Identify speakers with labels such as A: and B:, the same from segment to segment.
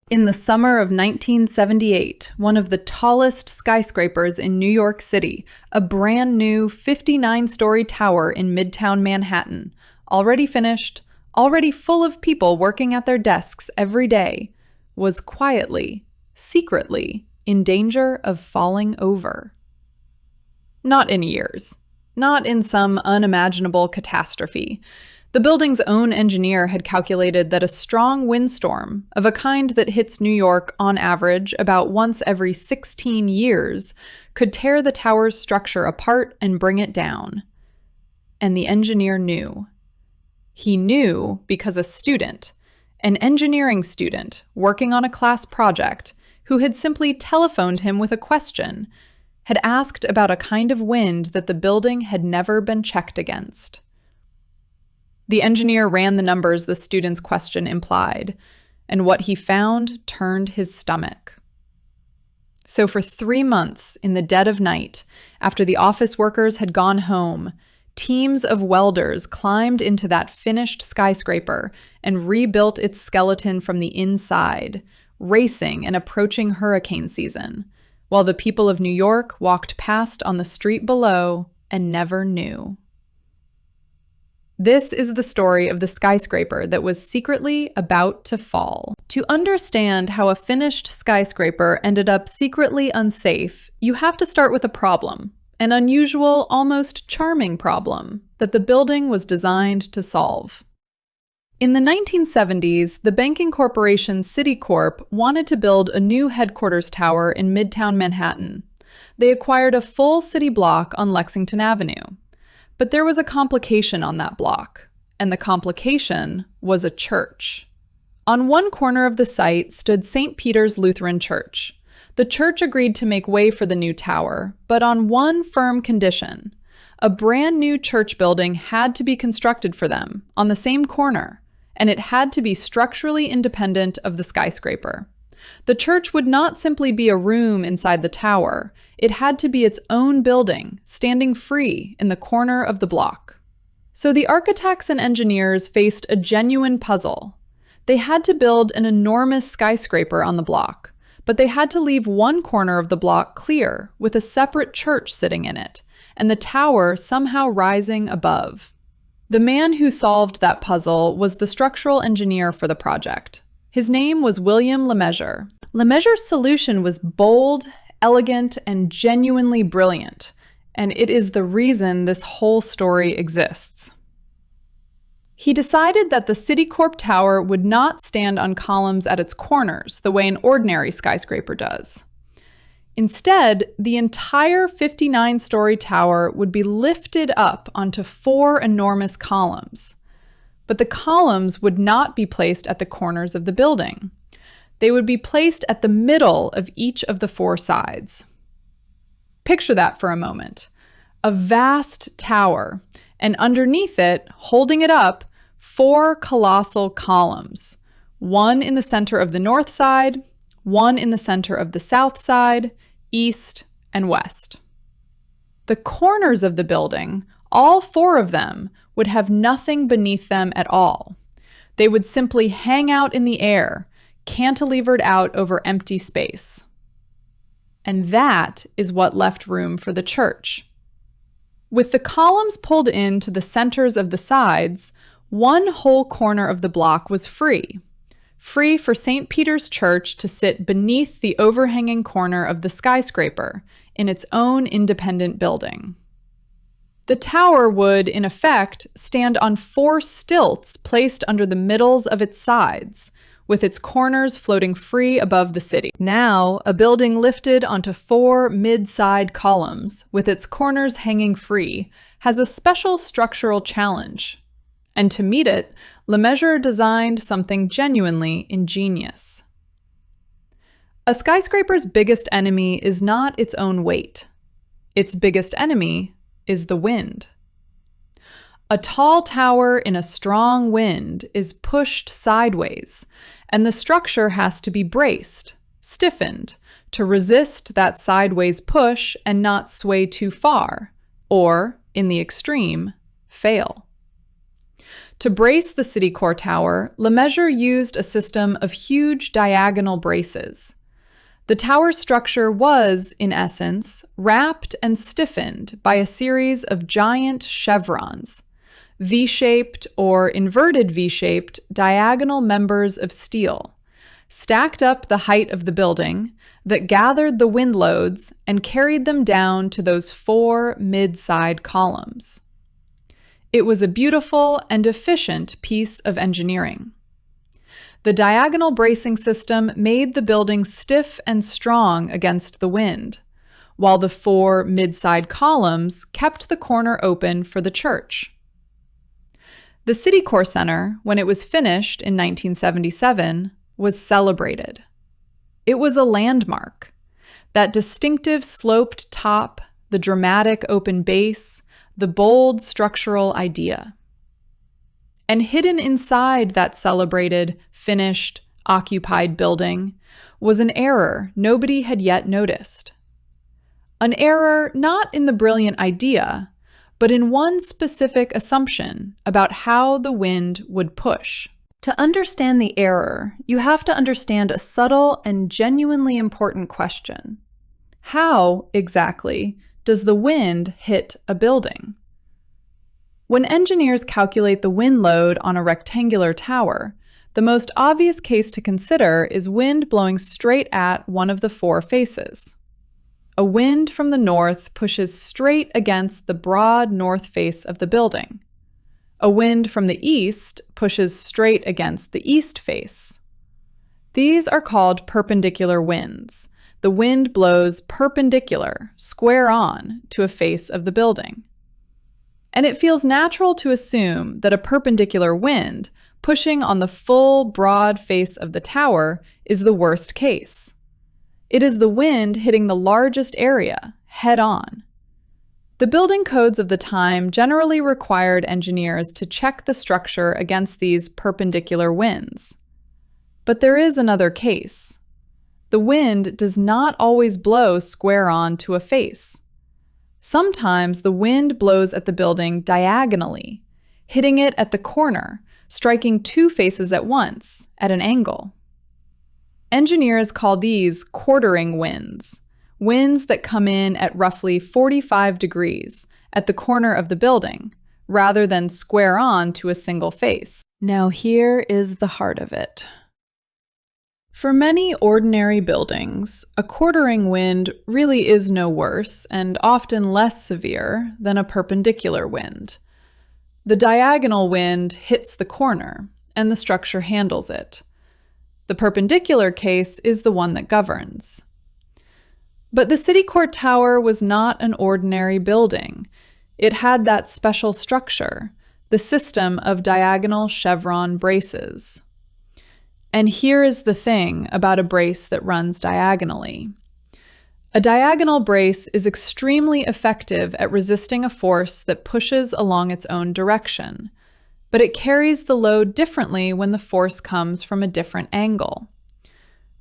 A: In the summer of 1978, one of the tallest skyscrapers in New York City, a brand new 59-story tower in midtown Manhattan, already finished, already full of people working at their desks every day, was quietly, secretly, in danger of falling over. Not in years. Not in some unimaginable catastrophe. The building's own engineer had calculated that a strong windstorm, of a kind that hits New York on average about once every 16 years, could tear the tower's structure apart and bring it down. And the engineer knew. He knew because a student, an engineering student working on a class project, who had simply telephoned him with a question, had asked about a kind of wind that the building had never been checked against. The engineer ran the numbers the student's question implied, and what he found turned his stomach. So for 3 months, in the dead of night, after the office workers had gone home, teams of welders climbed into that finished skyscraper and rebuilt its skeleton from the inside, racing and approaching hurricane season, while the people of New York walked past on the street below and never knew. This is the story of the skyscraper that was secretly about to fall. To understand how a finished skyscraper ended up secretly unsafe, you have to start with a problem, an unusual, almost charming problem that the building was designed to solve. In the 1970s, the banking corporation Citicorp wanted to build a new headquarters tower in midtown Manhattan. They acquired a full city block on Lexington Avenue. But there was a complication on that block, and the complication was a church. On one corner of the site stood St. Peter's Lutheran Church. The church agreed to make way for the new tower, but on one firm condition. A brand new church building had to be constructed for them, on the same corner, and it had to be structurally independent of the skyscraper. The church would not simply be a room inside the tower. It had to be its own building, standing free in the corner of the block. So the architects and engineers faced a genuine puzzle. They had to build an enormous skyscraper on the block, but they had to leave one corner of the block clear with a separate church sitting in it, and the tower somehow rising above. The man who solved that puzzle was the structural engineer for the project. His name was William Lemessurier. Lemessurier's solution was bold, elegant, and genuinely brilliant, and it is the reason this whole story exists. He decided that the Citicorp tower would not stand on columns at its corners the way an ordinary skyscraper does. Instead, the entire 59-story tower would be lifted up onto 4 enormous columns. But the columns would not be placed at the corners of the building. They would be placed at the middle of each of the 4 sides. Picture that for a moment. A vast tower, and underneath it, holding it up, 4 colossal columns. One in the center of the north side, one in the center of the south side, east and west. The corners of the building, all 4 of them, would have nothing beneath them at all. They would simply hang out in the air, cantilevered out over empty space. And that is what left room for the church. With the columns pulled in to the centers of the sides, one whole corner of the block was free for St. Peter's Church to sit beneath the overhanging corner of the skyscraper in its own independent building. The tower would, in effect, stand on 4 stilts placed under the middles of its sides, with its corners floating free above the city. Now, a building lifted onto 4 mid-side columns, with its corners hanging free, has a special structural challenge. And to meet it, Lemessurier designed something genuinely ingenious. A skyscraper's biggest enemy is not its own weight. Its biggest enemy is the wind. A tall tower in a strong wind is pushed sideways, and the structure has to be braced, stiffened, to resist that sideways push and not sway too far, or, in the extreme, fail. To brace the Citicorp tower, Lemessurier used a system of huge diagonal braces. The tower structure was, in essence, wrapped and stiffened by a series of giant chevrons, V-shaped or inverted V-shaped diagonal members of steel, stacked up the height of the building, that gathered the wind loads and carried them down to those 4 mid-side columns. It was a beautiful and efficient piece of engineering. The diagonal bracing system made the building stiff and strong against the wind, while the 4 mid-side columns kept the corner open for the church. The Citicorp Center, when it was finished in 1977, was celebrated. It was a landmark. That distinctive sloped top, the dramatic open base, the bold structural idea. And hidden inside that celebrated, finished, occupied building was an error nobody had yet noticed. An error not in the brilliant idea, but in one specific assumption about how the wind would push. To understand the error, you have to understand a subtle and genuinely important question. How, exactly, does the wind hit a building? When engineers calculate the wind load on a rectangular tower, the most obvious case to consider is wind blowing straight at one of the 4 faces. A wind from the north pushes straight against the broad north face of the building. A wind from the east pushes straight against the east face. These are called perpendicular winds. The wind blows perpendicular, square on, to a face of the building. And it feels natural to assume that a perpendicular wind pushing on the full, broad face of the tower is the worst case. It is the wind hitting the largest area, head-on. The building codes of the time generally required engineers to check the structure against these perpendicular winds. But there is another case. The wind does not always blow square on to a face. Sometimes the wind blows at the building diagonally, hitting it at the corner, striking 2 faces at once, at an angle. Engineers call these quartering winds, winds that come in at roughly 45 degrees at the corner of the building, rather than square on to a single face. Now here is the heart of it. For many ordinary buildings, a quartering wind really is no worse and often less severe than a perpendicular wind. The diagonal wind hits the corner, and the structure handles it. The perpendicular case is the one that governs. But the Citicorp Tower was not an ordinary building. It had that special structure, the system of diagonal chevron braces. And here is the thing about a brace that runs diagonally. A diagonal brace is extremely effective at resisting a force that pushes along its own direction, but it carries the load differently when the force comes from a different angle.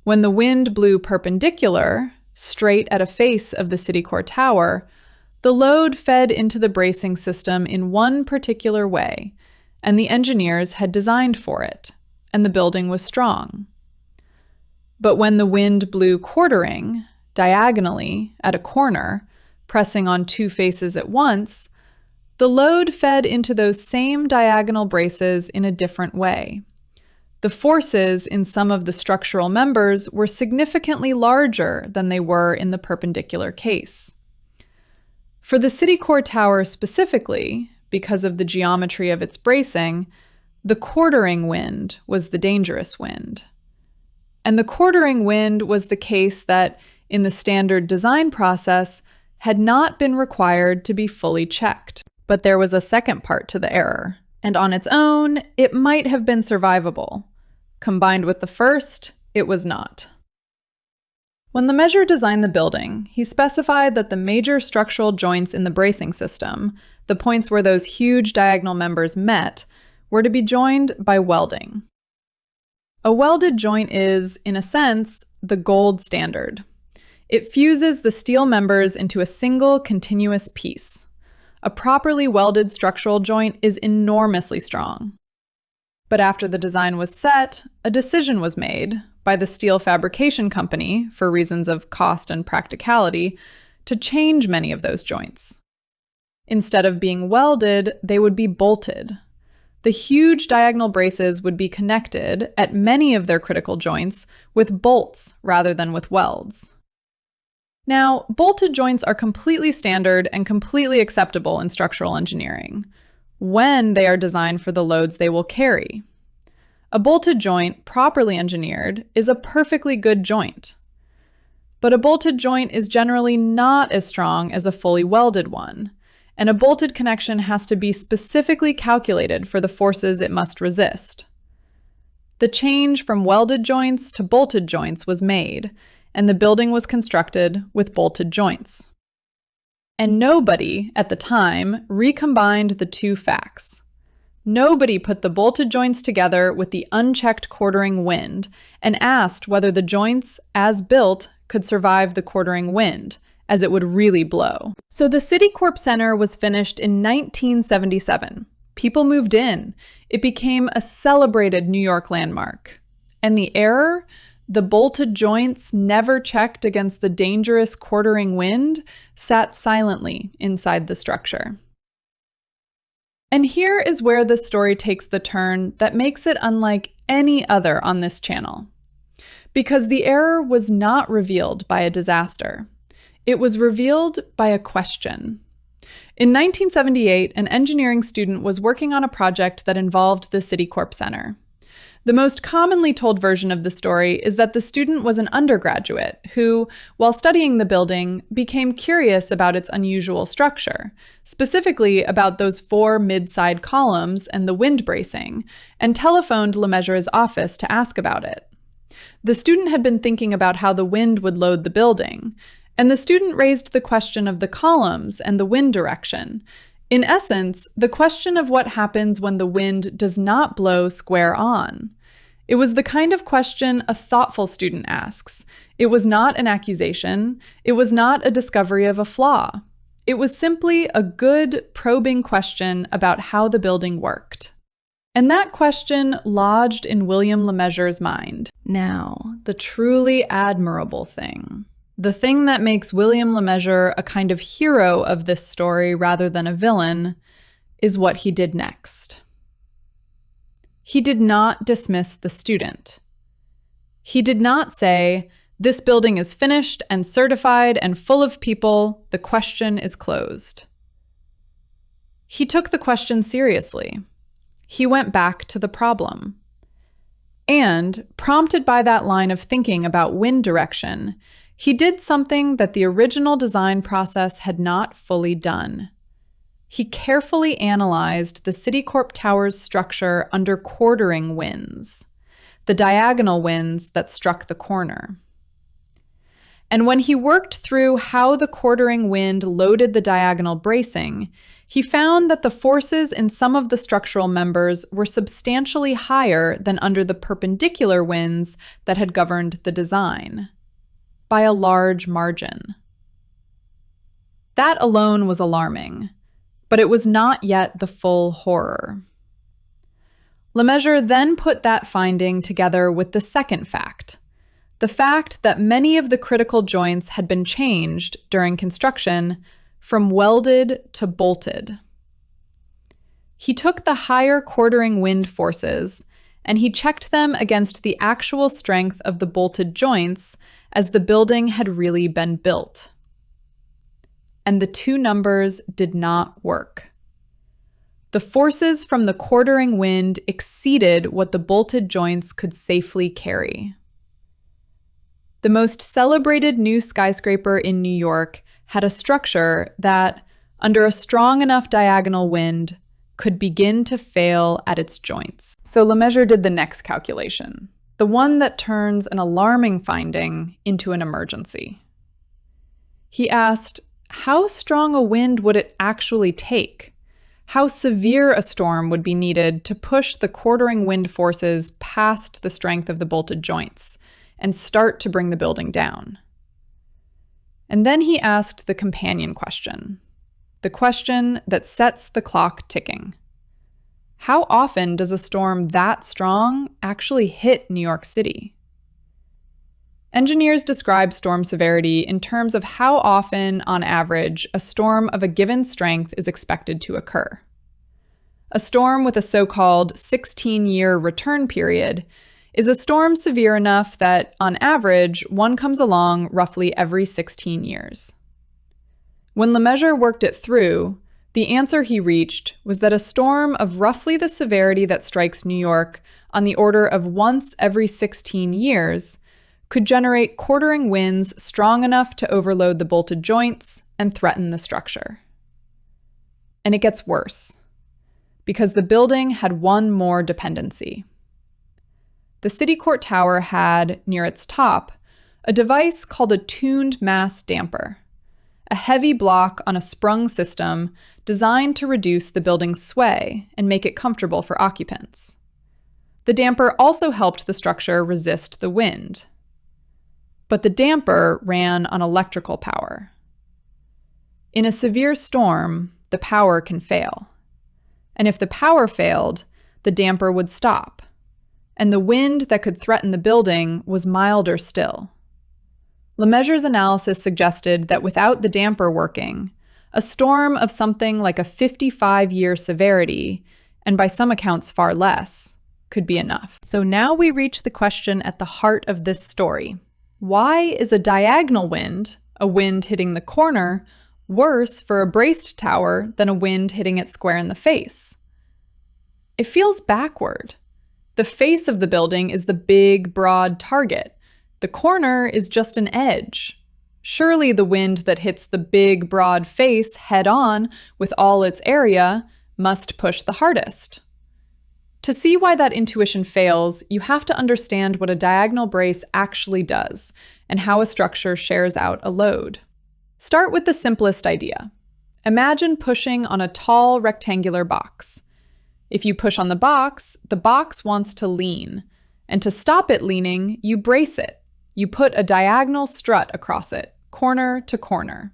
A: When the wind blew perpendicular, straight at a face of the Citicorp Tower, the load fed into the bracing system in one particular way, and the engineers had designed for it, and the building was strong. But when the wind blew quartering, diagonally, at a corner, pressing on 2 faces at once, the load fed into those same diagonal braces in a different way. The forces in some of the structural members were significantly larger than they were in the perpendicular case. For the Citicorp Tower specifically, because of the geometry of its bracing, the quartering wind was the dangerous wind. And the quartering wind was the case that, in the standard design process, had not been required to be fully checked. But there was a second part to the error, and on its own, it might have been survivable. Combined with the first, it was not. When Lemessurier designed the building, he specified that the major structural joints in the bracing system, the points where those huge diagonal members met, were to be joined by welding. A welded joint is, in a sense, the gold standard. It fuses the steel members into a single continuous piece. A properly welded structural joint is enormously strong. But after the design was set, a decision was made by the steel fabrication company, for reasons of cost and practicality, to change many of those joints. Instead of being welded, they would be bolted. The huge diagonal braces would be connected, at many of their critical joints, with bolts rather than with welds. Now, bolted joints are completely standard and completely acceptable in structural engineering, when they are designed for the loads they will carry. A bolted joint, properly engineered, is a perfectly good joint. But a bolted joint is generally not as strong as a fully welded one, and a bolted connection has to be specifically calculated for the forces it must resist. The change from welded joints to bolted joints was made, and the building was constructed with bolted joints. And nobody, at the time, recombined the two facts. Nobody put the bolted joints together with the unchecked quartering wind and asked whether the joints, as built, could survive the quartering wind, as it would really blow. So the Citicorp Center was finished in 1977. People moved in. It became a celebrated New York landmark. And the error? The bolted joints, never checked against the dangerous quartering wind, sat silently inside the structure. And here is where the story takes the turn that makes it unlike any other on this channel. Because the error was not revealed by a disaster. It was revealed by a question. In 1978, an engineering student was working on a project that involved the Citicorp Center. The most commonly told version of the story is that the student was an undergraduate who, while studying the building, became curious about its unusual structure, specifically about those 4 mid-side columns and the wind bracing, and telephoned Lemesure's office to ask about it. The student had been thinking about how the wind would load the building, and the student raised the question of the columns and the wind direction. In essence, the question of what happens when the wind does not blow square on. It was the kind of question a thoughtful student asks. It was not an accusation. It was not a discovery of a flaw. It was simply a good, probing question about how the building worked. And that question lodged in William Lemesure's mind. Now, the truly admirable thing. The thing that makes William Lemessurier a kind of hero of this story rather than a villain is what he did next. He did not dismiss the student. He did not say, "This building is finished and certified and full of people, the question is closed." He took the question seriously. He went back to the problem. And, prompted by that line of thinking about wind direction, he did something that the original design process had not fully done. He carefully analyzed the Citicorp Tower's structure under quartering winds, the diagonal winds that struck the corner. And when he worked through how the quartering wind loaded the diagonal bracing, he found that the forces in some of the structural members were substantially higher than under the perpendicular winds that had governed the design, by a large margin. That alone was alarming, but it was not yet the full horror. Lemessurier then put that finding together with the second fact, the fact that many of the critical joints had been changed during construction from welded to bolted. He took the higher quartering wind forces and he checked them against the actual strength of the bolted joints as the building had really been built. And the two numbers did not work. The forces from the quartering wind exceeded what the bolted joints could safely carry. The most celebrated new skyscraper in New York had a structure that, under a strong enough diagonal wind, could begin to fail at its joints. So Lemessurier did the next calculation, the one that turns an alarming finding into an emergency. He asked, how strong a wind would it actually take? How severe a storm would be needed to push the quartering wind forces past the strength of the bolted joints and start to bring the building down? And then he asked the companion question, the question that sets the clock ticking. How often does a storm that strong actually hit New York City? Engineers describe storm severity in terms of how often, on average, a storm of a given strength is expected to occur. A storm with a so-called 16-year return period is a storm severe enough that, on average, one comes along roughly every 16 years. When Lemessurier worked it through, the answer he reached was that a storm of roughly the severity that strikes New York on the order of once every 16 years could generate quartering winds strong enough to overload the bolted joints and threaten the structure. And it gets worse, because the building had one more dependency. The Citicorp tower had, near its top, a device called a tuned mass damper, a heavy block on a sprung system designed to reduce the building's sway and make it comfortable for occupants. The damper also helped the structure resist the wind. But the damper ran on electrical power. In a severe storm, the power can fail. And if the power failed, the damper would stop. And the wind that could threaten the building was milder still. Lemessurier's analysis suggested that without the damper working, a storm of something like a 55-year severity, and by some accounts far less, could be enough. So now we reach the question at the heart of this story. Why is a diagonal wind, a wind hitting the corner, worse for a braced tower than a wind hitting it square in the face? It feels backward. The face of the building is the big, broad target. The corner is just an edge. Surely the wind that hits the big, broad face head-on with all its area must push the hardest. To see why that intuition fails, you have to understand what a diagonal brace actually does and how a structure shares out a load. Start with the simplest idea. Imagine pushing on a tall rectangular box. If you push on the box wants to lean. And to stop it leaning, you brace it. You put a diagonal strut across it, corner to corner.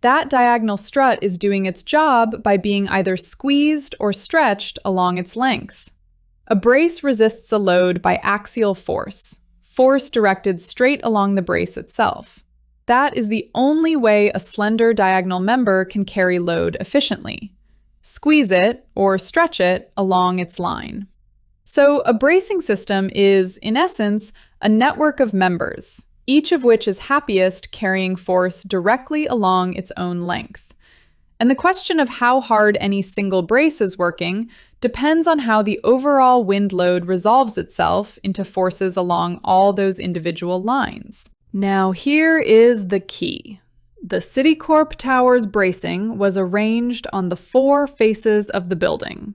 A: That diagonal strut is doing its job by being either squeezed or stretched along its length. A brace resists a load by axial force directed straight along the brace itself. That is the only way a slender diagonal member can carry load efficiently. Squeeze it or stretch it along its line. So a bracing system is, in essence, a network of members, each of which is happiest carrying force directly along its own length. And the question of how hard any single brace is working depends on how the overall wind load resolves itself into forces along all those individual lines. Now here is the key. The Citicorp tower's bracing was arranged on the four faces of the building.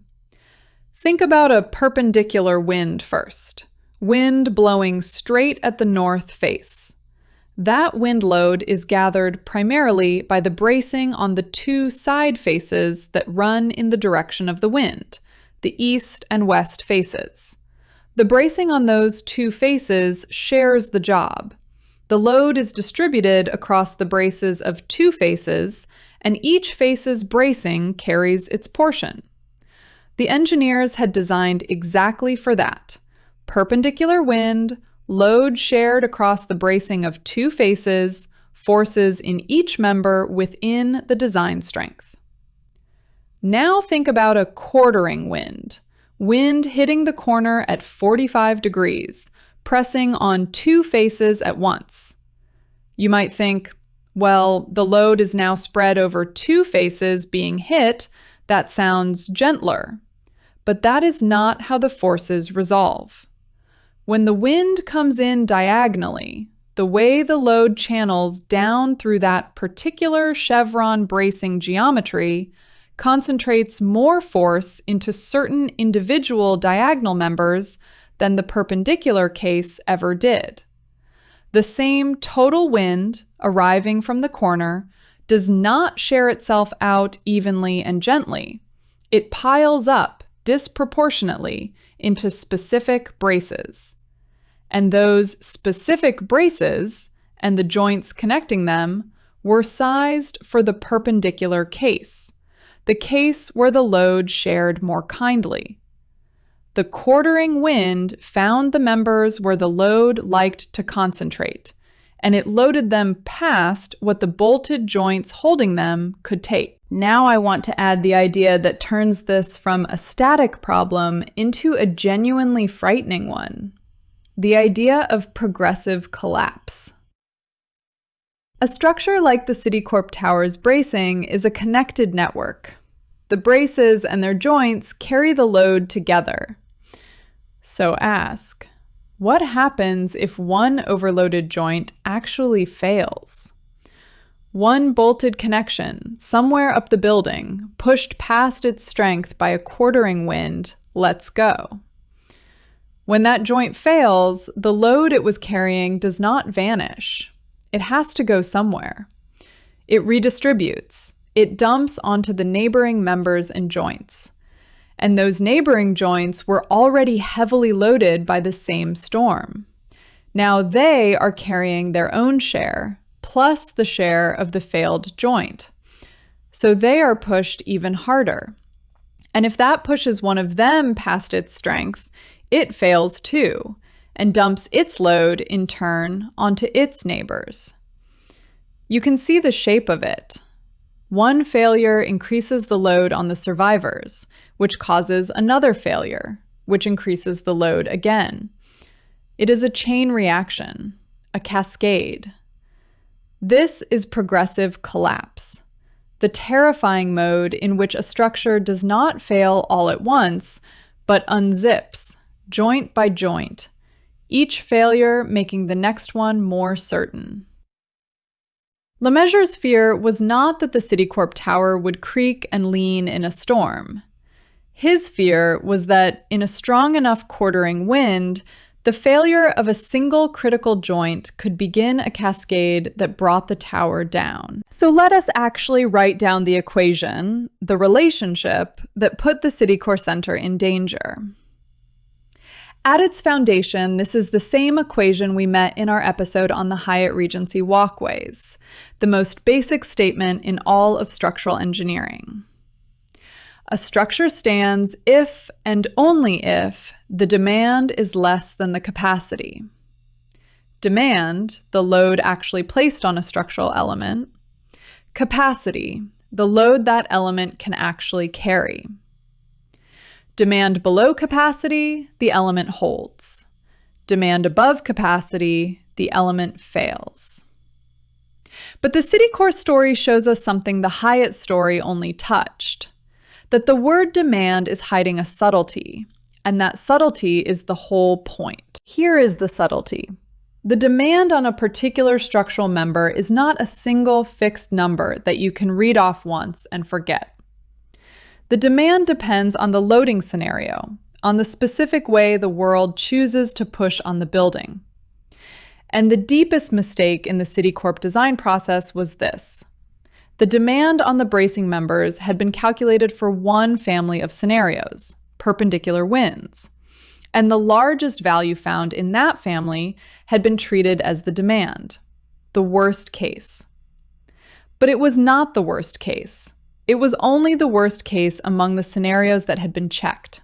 A: Think about a perpendicular wind first. Wind blowing straight at the north face. That wind load is gathered primarily by the bracing on the two side faces that run in the direction of the wind, the east and west faces. The bracing on those two faces shares the job. The load is distributed across the braces of two faces, and each face's bracing carries its portion. The engineers had designed exactly for that. Perpendicular wind, load shared across the bracing of two faces, forces in each member within the design strength. Now think about a quartering wind. Wind hitting the corner at 45 degrees, pressing on two faces at once. You might think, well, the load is now spread over two faces being hit. That sounds gentler. But that is not how the forces resolve. When the wind comes in diagonally, the way the load channels down through that particular chevron bracing geometry concentrates more force into certain individual diagonal members than the perpendicular case ever did. The same total wind arriving from the corner does not share itself out evenly and gently. It piles up disproportionately into specific braces. And those specific braces and the joints connecting them were sized for the perpendicular case. the case where the load shared more kindly. The quartering wind found the members where the load liked to concentrate, and it loaded them past what the bolted joints holding them could take. Now I want to add the idea that turns this from a static problem into a genuinely frightening one: the idea of progressive collapse. A structure like the Citicorp Tower's bracing is a connected network. The braces and their joints carry the load together. So ask, what happens if one overloaded joint actually fails? One bolted connection, somewhere up the building, pushed past its strength by a quartering wind, lets go. When that joint fails, the load it was carrying does not vanish. It has to go somewhere. It redistributes. It dumps onto the neighboring members and joints. And those neighboring joints were already heavily loaded by the same storm. Now they are carrying their own share, plus the share of the failed joint. So they are pushed even harder. And if that pushes one of them past its strength, it fails too, and dumps its load in turn onto its neighbors. You can see the shape of it. One failure increases the load on the survivors, which causes another failure, which increases the load again. It is a chain reaction, a cascade. This is progressive collapse, the terrifying mode in which a structure does not fail all at once, but unzips, joint by joint, each failure making the next one more certain. Lemaitre's fear was not that the Citicorp Tower would creak and lean in a storm. His fear was that, in a strong enough quartering wind, the failure of a single critical joint could begin a cascade that brought the tower down. So let us actually write down the equation, the relationship, that put the Citicorp Center in danger. At its foundation, this is the same equation we met in our episode on the Hyatt Regency walkways, the most basic statement in all of structural engineering. A structure stands if and only if the demand is less than the capacity. Demand, the load actually placed on a structural element. Capacity, the load that element can actually carry. Demand below capacity, the element holds. Demand above capacity, the element fails. But the Citicorp story shows us something the Hyatt story only touched: that the word demand is hiding a subtlety, and that subtlety is the whole point. Here is the subtlety. The demand on a particular structural member is not a single fixed number that you can read off once and forget. The demand depends on the loading scenario, on the specific way the world chooses to push on the building. And the deepest mistake in the Citicorp design process was this: the demand on the bracing members had been calculated for one family of scenarios, perpendicular winds, and the largest value found in that family had been treated as the demand, the worst case. But it was not the worst case. It was only the worst case among the scenarios that had been checked.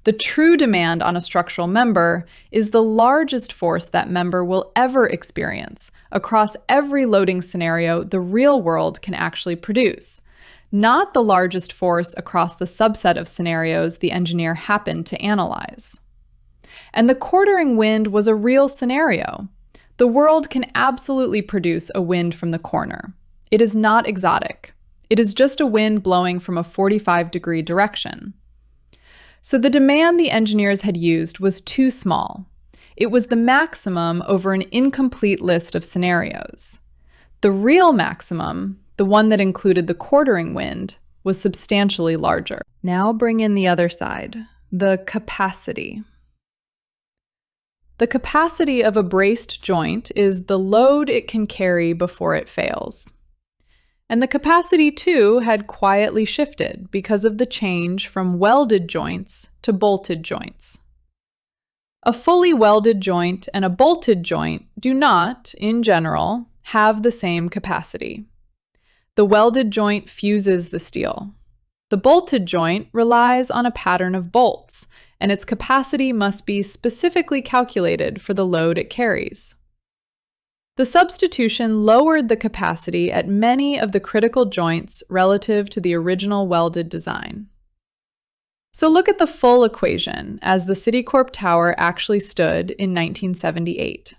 A: The true demand on a structural member is the largest force that member will ever experience across every loading scenario the real world can actually produce, not the largest force across the subset of scenarios the engineer happened to analyze. And the quartering wind was a real scenario. The world can absolutely produce a wind from the corner. It is not exotic. It is just a wind blowing from a 45-degree direction. So the demand the engineers had used was too small. It was the maximum over an incomplete list of scenarios. The real maximum, the one that included the quartering wind, was substantially larger. Now bring in the other side, the capacity. The capacity of a braced joint is the load it can carry before it fails. And the capacity, too, had quietly shifted because of the change from welded joints to bolted joints. A fully welded joint and a bolted joint do not, in general, have the same capacity. The welded joint fuses the steel. The bolted joint relies on a pattern of bolts, and its capacity must be specifically calculated for the load it carries. The substitution lowered the capacity at many of the critical joints relative to the original welded design. So look at the full equation as the Citicorp tower actually stood in 1978.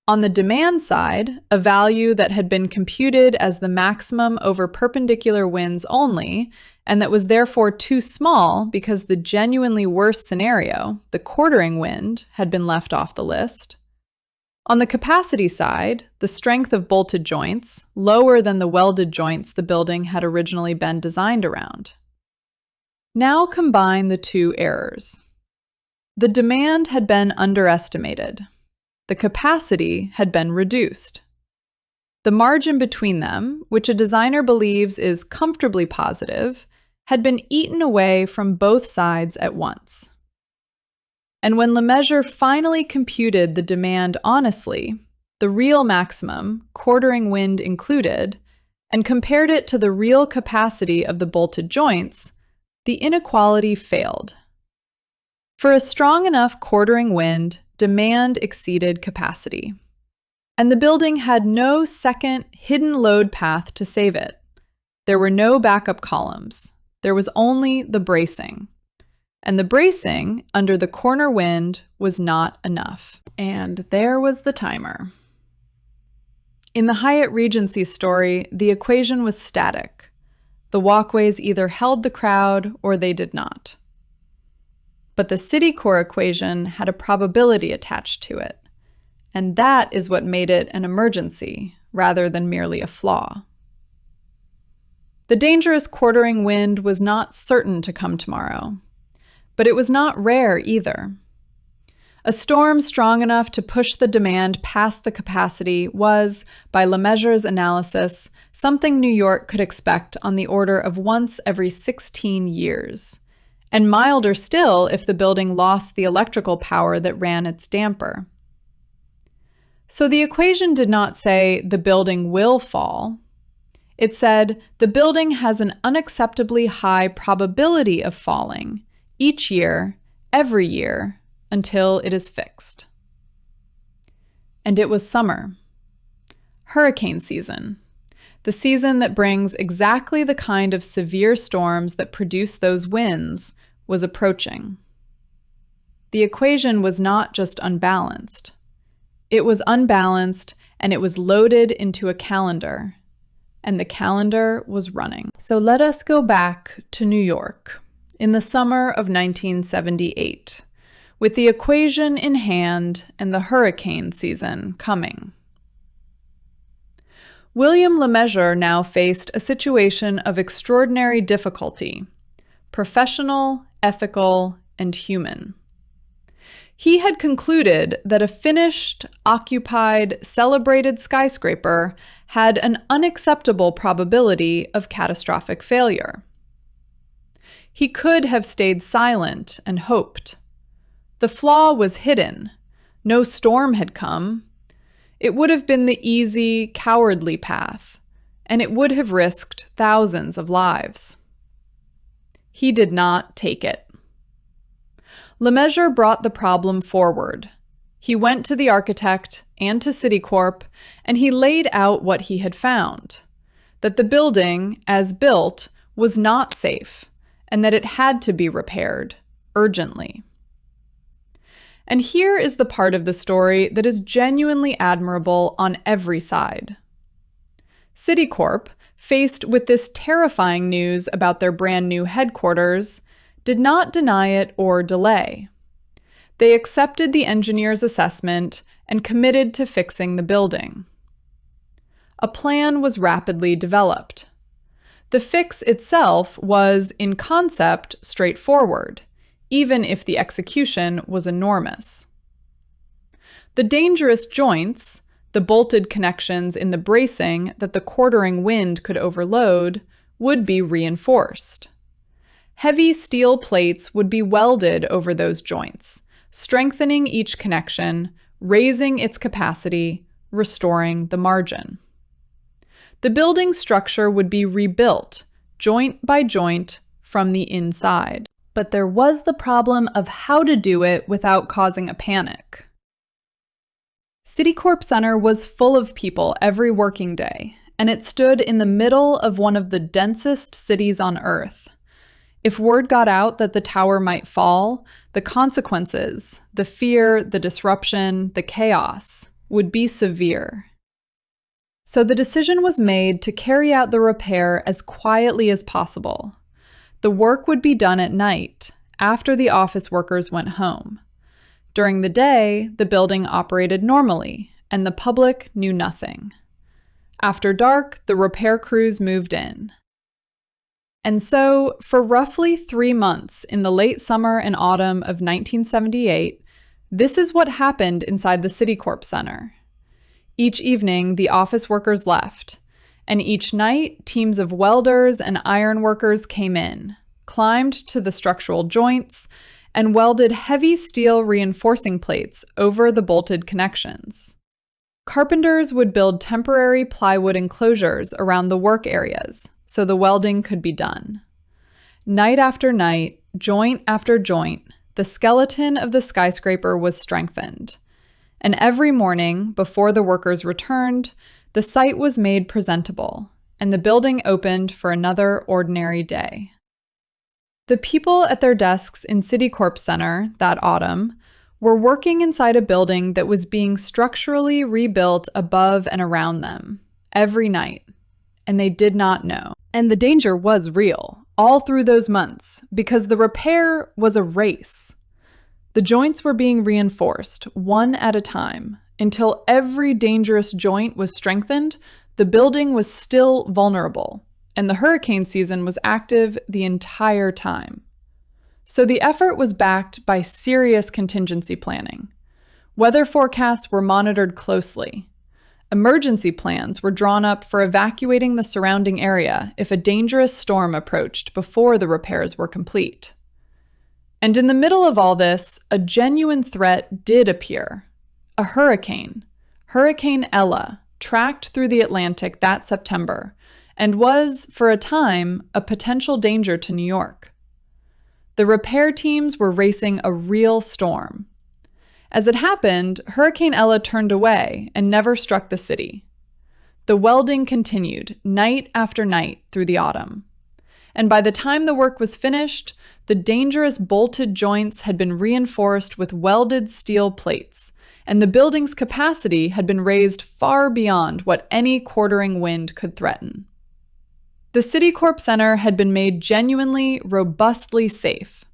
A: On the demand side, a value that had been computed as the maximum over perpendicular winds only, and that was therefore too small because the genuinely worst scenario, the quartering wind, had been left off the list. On the capacity side, the strength of bolted joints, lower than the welded joints the building had originally been designed around. Now combine the two errors. The demand had been underestimated. The capacity had been reduced. The margin between them, which a designer believes is comfortably positive, had been eaten away from both sides at once. And when Lemessurier finally computed the demand honestly, the real maximum, quartering wind included, and compared it to the real capacity of the bolted joints, the inequality failed. For a strong enough quartering wind, demand exceeded capacity. And the building had no second hidden load path to save it. There were no backup columns. There was only the bracing. And the bracing under the corner wind was not enough. And there was the timer. In the Hyatt Regency story, the equation was static. The walkways either held the crowd or they did not. But the Citicorp equation had a probability attached to it, and that is what made it an emergency rather than merely a flaw. The dangerous quartering wind was not certain to come tomorrow, but it was not rare either. A storm strong enough to push the demand past the capacity was, by Lemessurier's analysis, something New York could expect on the order of once every 16 years. And milder still if the building lost the electrical power that ran its damper. So the equation did not say the building will fall. It said the building has an unacceptably high probability of falling each year, every year, until it is fixed. And it was summer. Hurricane season. The season that brings exactly the kind of severe storms that produce those winds was approaching. The equation was not just unbalanced. It was unbalanced, and it was loaded into a calendar, and the calendar was running. So let us go back to New York in the summer of 1978, with the equation in hand and the hurricane season coming. William Lemessurier now faced a situation of extraordinary difficulty, professional, ethical, and human. He had concluded that a finished, occupied, celebrated skyscraper had an unacceptable probability of catastrophic failure. He could have stayed silent and hoped. The flaw was hidden. No storm had come. It would have been the easy, cowardly path, and it would have risked thousands of lives. He did not take it. Lemessurier brought the problem forward. He went to the architect and to Citicorp, and he laid out what he had found, that the building, as built, was not safe, and that it had to be repaired, urgently. And here is the part of the story that is genuinely admirable on every side. Citicorp, faced with this terrifying news about their brand new headquarters, did not deny it or delay. They accepted the engineer's assessment and committed to fixing the building. A plan was rapidly developed. The fix itself was, in concept, straightforward, even if the execution was enormous. The dangerous joints, the bolted connections in the bracing that the quartering wind could overload, would be reinforced. Heavy steel plates would be welded over those joints, strengthening each connection, raising its capacity, restoring the margin. The building structure would be rebuilt, joint by joint, from the inside. But there was the problem of how to do it without causing a panic. Citicorp Center was full of people every working day, and it stood in the middle of one of the densest cities on Earth. If word got out that the tower might fall, the consequences, the fear, the disruption, the chaos, would be severe. So the decision was made to carry out the repair as quietly as possible. The work would be done at night, after the office workers went home. During the day, the building operated normally, and the public knew nothing. After dark, the repair crews moved in. And so, for roughly 3 months in the late summer and autumn of 1978, this is what happened inside the Citicorp Center. Each evening, the office workers left, and each night, teams of welders and iron workers came in, climbed to the structural joints, and welded heavy steel reinforcing plates over the bolted connections. Carpenters would build temporary plywood enclosures around the work areas so the welding could be done. Night after night, joint after joint, the skeleton of the skyscraper was strengthened. And every morning, before the workers returned, the site was made presentable, and the building opened for another ordinary day. The people at their desks in Citicorp Center that autumn were working inside a building that was being structurally rebuilt above and around them every night, and they did not know. And the danger was real all through those months because the repair was a race. The joints were being reinforced one at a time until every dangerous joint was strengthened. The building was still vulnerable, and the hurricane season was active the entire time. So the effort was backed by serious contingency planning. Weather forecasts were monitored closely. Emergency plans were drawn up for evacuating the surrounding area if a dangerous storm approached before the repairs were complete. And in the middle of all this, a genuine threat did appear. A hurricane, Hurricane Ella, tracked through the Atlantic that September, and was, for a time, a potential danger to New York. The repair teams were racing a real storm. As it happened, Hurricane Ella turned away and never struck the city. The welding continued night after night through the autumn. And by the time the work was finished, the dangerous bolted joints had been reinforced with welded steel plates, and the building's capacity had been raised far beyond what any quartering wind could threaten. The Citicorp Center had been made genuinely, robustly safe,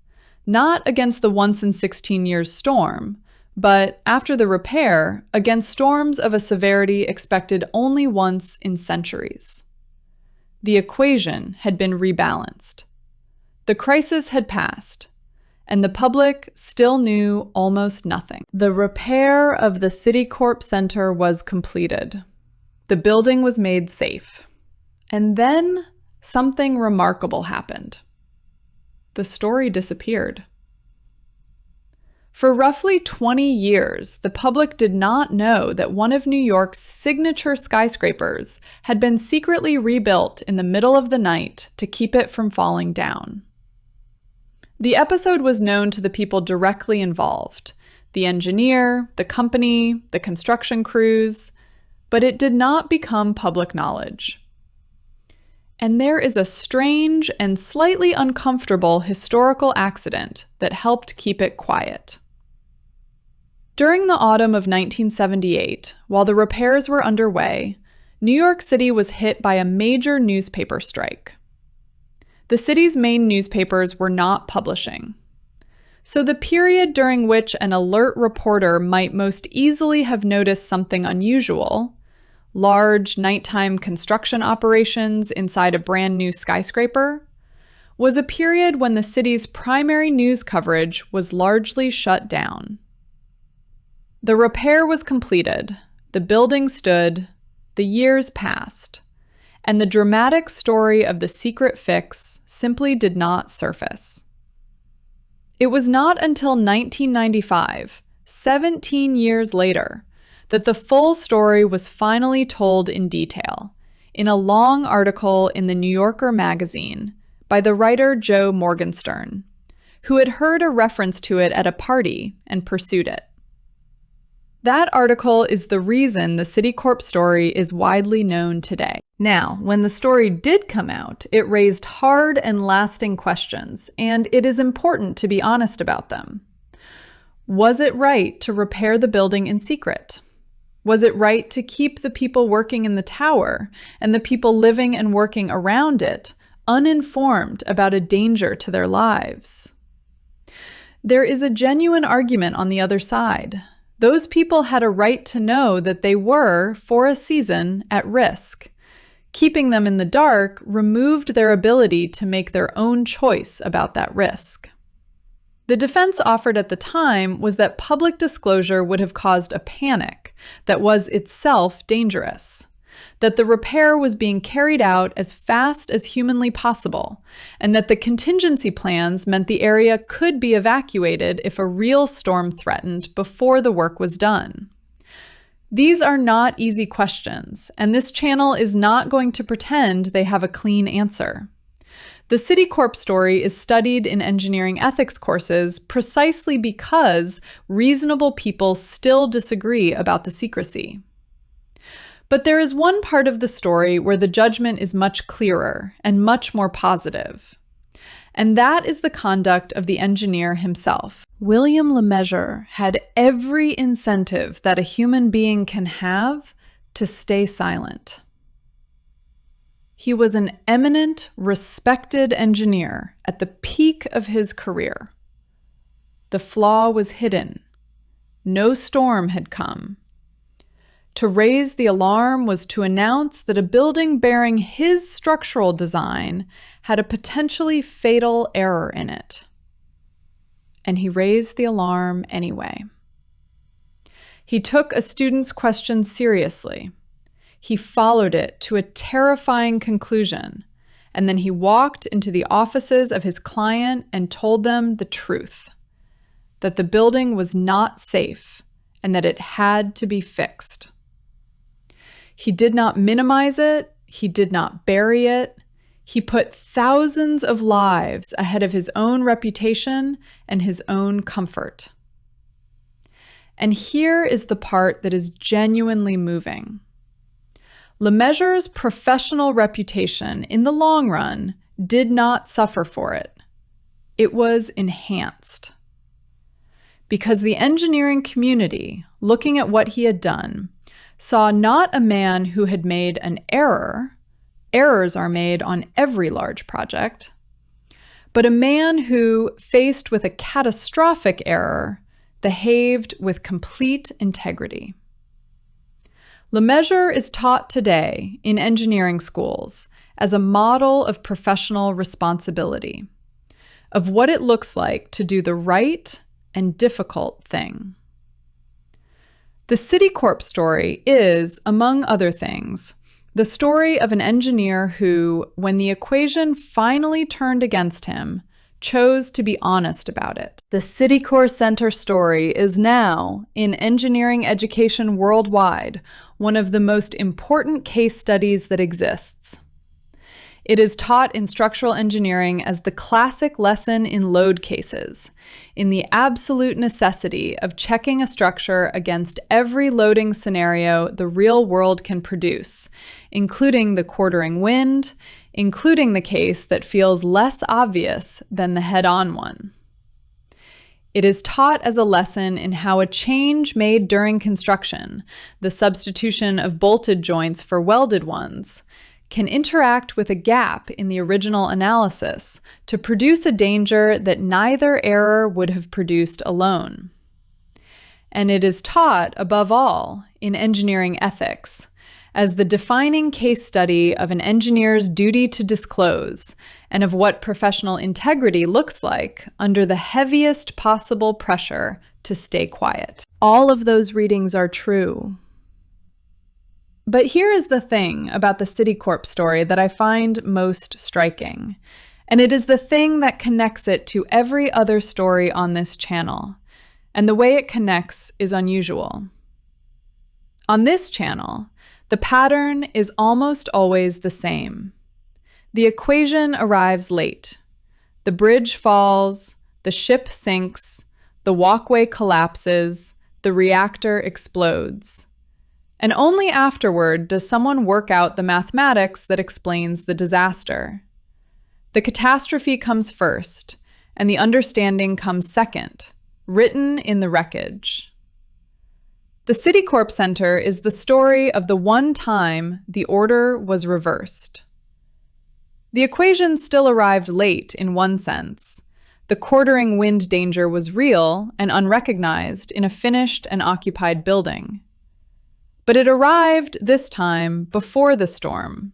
A: not against the once-in-16-years storm, but after the repair, against storms of a severity expected only once in centuries. The equation had been rebalanced. The crisis had passed, and the public still knew almost nothing. The repair of the Citicorp Center was completed. The building was made safe. And then something remarkable happened. The story disappeared. For roughly 20 years, the public did not know that one of New York's signature skyscrapers had been secretly rebuilt in the middle of the night to keep it from falling down. The episode was known to the people directly involved, the engineer, the company, the construction crews, but it did not become public knowledge. And there is a strange and slightly uncomfortable historical accident that helped keep it quiet. During the autumn of 1978, while the repairs were underway, New York City was hit by a major newspaper strike. The city's main newspapers were not publishing. So the period during which an alert reporter might most easily have noticed something unusual, large nighttime construction operations inside a brand new skyscraper, was a period when the city's primary news coverage was largely shut down. The repair was completed, the building stood, the years passed, and the dramatic story of the secret fix simply did not surface. It was not until 1995, 17 years later, that the full story was finally told in detail, in a long article in the New Yorker magazine by the writer Joe Morgenstern, who had heard a reference to it at a party and pursued it. That article is the reason the Citicorp story is widely known today. Now, when the story did come out, it raised hard and lasting questions, and it is important to be honest about them. Was it right to repair the building in secret? Was it right to keep the people working in the tower and the people living and working around it uninformed about a danger to their lives? There is a genuine argument on the other side. Those people had a right to know that they were, for a season, at risk. Keeping them in the dark removed their ability to make their own choice about that risk. The defense offered at the time was that public disclosure would have caused a panic that was itself dangerous, that the repair was being carried out as fast as humanly possible, and that the contingency plans meant the area could be evacuated if a real storm threatened before the work was done. These are not easy questions, and this channel is not going to pretend they have a clean answer. The Citicorp story is studied in engineering ethics courses precisely because reasonable people still disagree about the secrecy. But there is one part of the story where the judgment is much clearer and much more positive. And that is the conduct of the engineer himself. William Lemessurier had every incentive that a human being can have to stay silent. He was an eminent, respected engineer at the peak of his career. The flaw was hidden. No storm had come. To raise the alarm was to announce that a building bearing his structural design had a potentially fatal error in it. And he raised the alarm anyway. He took a student's question seriously. He followed it to a terrifying conclusion, and then he walked into the offices of his client and told them the truth, that the building was not safe and that it had to be fixed. He did not minimize it. He did not bury it. He put thousands of lives ahead of his own reputation and his own comfort. And here is the part that is genuinely moving. Lemessurier's professional reputation in the long run did not suffer for it. It was enhanced. Because the engineering community, looking at what he had done, saw not a man who had made an error, errors are made on every large project, but a man who, faced with a catastrophic error, behaved with complete integrity. Lemessurier is taught today in engineering schools as a model of professional responsibility, of what it looks like to do the right and difficult thing. The Citicorp story is, among other things, the story of an engineer who, when the equation finally turned against him, chose to be honest about it. The Citicorp Center story is now, in engineering education worldwide, one of the most important case studies that exists. It is taught in structural engineering as the classic lesson in load cases, in the absolute necessity of checking a structure against every loading scenario the real world can produce, including the quartering wind, including the case that feels less obvious than the head-on one. It is taught as a lesson in how a change made during construction, the substitution of bolted joints for welded ones, can interact with a gap in the original analysis to produce a danger that neither error would have produced alone. And it is taught, above all, in engineering ethics, as the defining case study of an engineer's duty to disclose and of what professional integrity looks like under the heaviest possible pressure to stay quiet. All of those readings are true. But here is the thing about the Citicorp story that I find most striking, and it is the thing that connects it to every other story on this channel, and the way it connects is unusual. On this channel, The pattern is almost always the same. The equation arrives late. The bridge falls, the ship sinks, the walkway collapses, the reactor explodes. And only afterward does someone work out the mathematics that explains the disaster. The catastrophe comes first, and the understanding comes second, written in the wreckage. The Citicorp Center is the story of the one time the order was reversed. The equation still arrived late in one sense. The quartering wind danger was real and unrecognized in a finished and occupied building. But it arrived this time before the storm.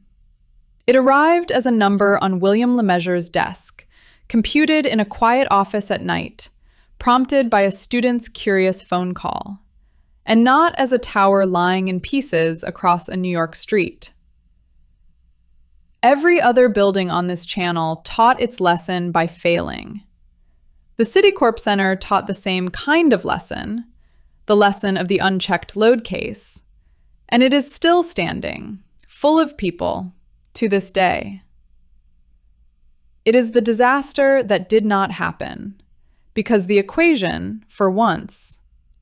A: It arrived as a number on William Lemeasure's desk, computed in a quiet office at night, prompted by a student's curious phone call, and not as a tower lying in pieces across a New York street. Every other building on this channel taught its lesson by failing. The Citicorp Center taught the same kind of lesson, the lesson of the unchecked load case, and it is still standing, full of people, to this day. It is the disaster that did not happen, because the equation, for once,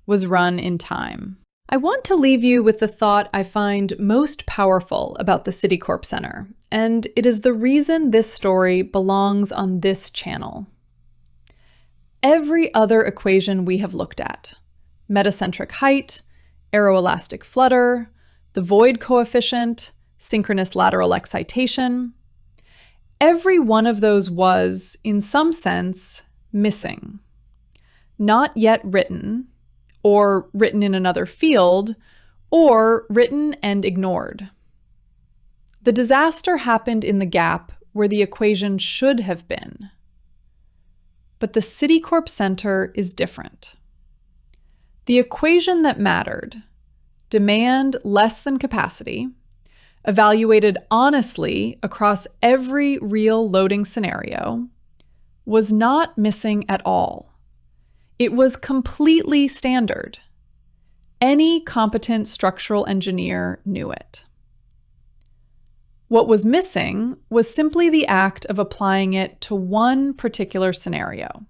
A: was run in time. I want to leave you with the thought I find most powerful about the Citicorp Center, and it is the reason this story belongs on this channel. Every other equation we have looked at, metacentric height, aeroelastic flutter, the void coefficient, synchronous lateral excitation, every one of those was, in some sense, missing. Not yet written, or written in another field, or written and ignored. The disaster happened in the gap where the equation should have been. But the Citicorp Center is different. The equation that mattered, demand less than capacity, evaluated honestly across every real loading scenario, was not missing at all. It was completely standard. Any competent structural engineer knew it. What was missing was simply the act of applying it to one particular scenario,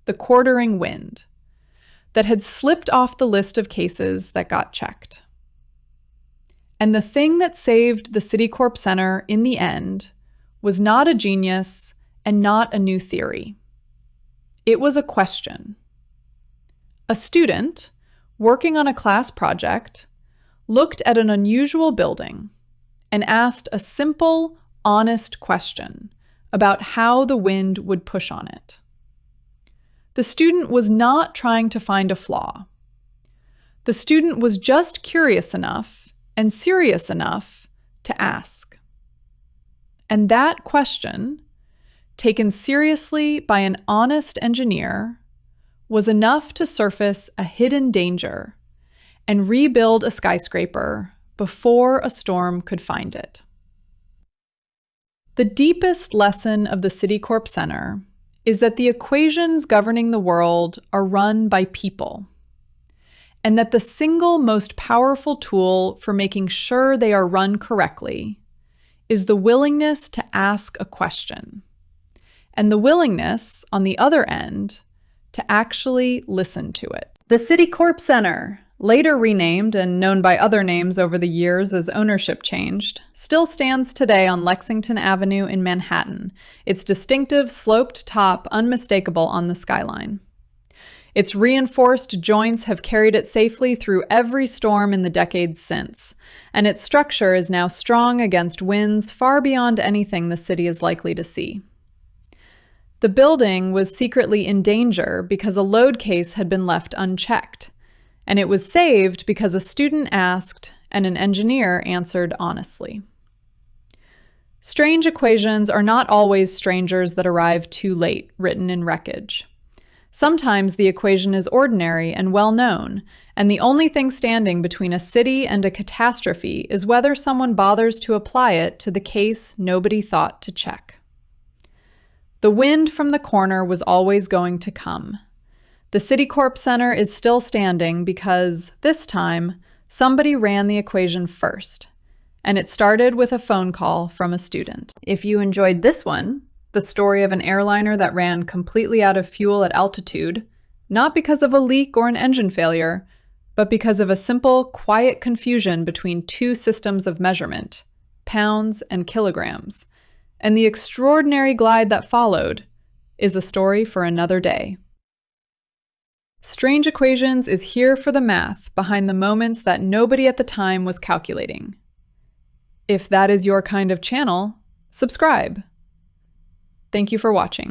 A: the quartering wind, that had slipped off the list of cases that got checked. And the thing that saved the Citicorp Center in the end was not a genius and not a new theory. It was a question. A student, working on a class project, looked at an unusual building and asked a simple, honest question about how the wind would push on it. The student was not trying to find a flaw. The student was just curious enough and serious enough to ask. And that question, taken seriously by an honest engineer, was enough to surface a hidden danger and rebuild a skyscraper before a storm could find it. The deepest lesson of the Citicorp Center is that the equations governing the world are run by people, and that the single most powerful tool for making sure they are run correctly is the willingness to ask a question, and the willingness, on the other end, to actually listen to it. The Citicorp Center, later renamed and known by other names over the years as ownership changed, still stands today on Lexington Avenue in Manhattan, its distinctive sloped top unmistakable on the skyline. Its reinforced joints have carried it safely through every storm in the decades since, and its structure is now strong against winds far beyond anything the city is likely to see. The building was secretly in danger because a load case had been left unchecked, and it was saved because a student asked and an engineer answered honestly. Strange equations are not always strangers that arrive too late, written in wreckage. Sometimes the equation is ordinary and well-known, and the only thing standing between a city and a catastrophe is whether someone bothers to apply it to the case nobody thought to check. The wind from the corner was always going to come. The Citicorp Center is still standing because, this time, somebody ran the equation first and it started with a phone call from a student. If you enjoyed this one, the story of an airliner that ran completely out of fuel at altitude, not because of a leak or an engine failure, but because of a simple, quiet confusion between two systems of measurement, pounds and kilograms, and the extraordinary glide that followed, is a story for another day. Strange Equations is here for the math behind the moments that nobody at the time was calculating. If that is your kind of channel, subscribe. Thank you for watching.